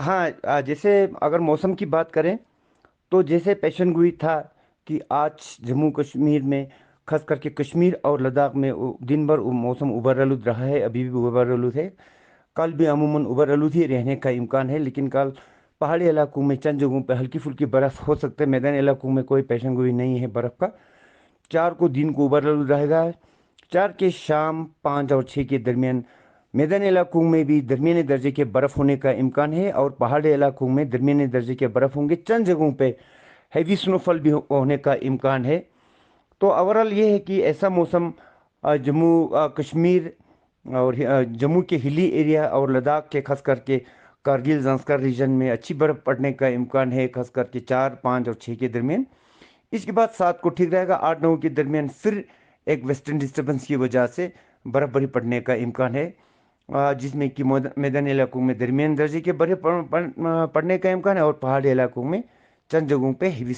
हाँ, जैसे अगर मौसम की बात करें तो जैसे पेशन गोई था कि आज जम्मू कश्मीर में, खास करके कश्मीर और लद्दाख में दिन भर मौसम उबर आलूद रहा है, अभी भी उबर आलूद है। कल भी अमूमन उबर आलूद ही रहने का इम्कान है, लेकिन कल पहाड़ी इलाकों में चंद जगहों पर हल्की फुल्की बर्फ़ हो सकते हैं। मैदानी इलाकों में कोई पेशन गोई नहीं है बर्फ़ का। 4 को दिन को उबर आलूद रहेगा। 4 के शाम 5 और 6 के दरमियान मैदानी इलाकों में भी दरमियाने दर्जे के बर्फ़ होने का इम्कान है, और पहाड़ी इलाकों में दरमियाने दर्जे के बर्फ़ होंगे। चंद जगहों पे हैवी स्नोफॉल भी होने का इम्कान है। तो ओवरऑल ये है कि ऐसा मौसम जम्मू कश्मीर और जम्मू के हिली एरिया और लद्दाख के खास करके कारगिल जांस्कर रीजन में अच्छी बर्फ पड़ने का इम्कान है, खास करके 4, 5 और 6 के दरमियान। इसके बाद 7 को ठीक रहेगा। 8, 9 के दरमियान फिर एक वेस्टर्न डिस्टर्बेंस की वजह से बर्फबारी पड़ने का इम्कान है, जिसमें कि मैदानी इलाकों में दरमियान दर्जे के बर्फ पड़ने का इम्कान है, और पहाड़ी इलाकों में चंद जगहों पे हेवी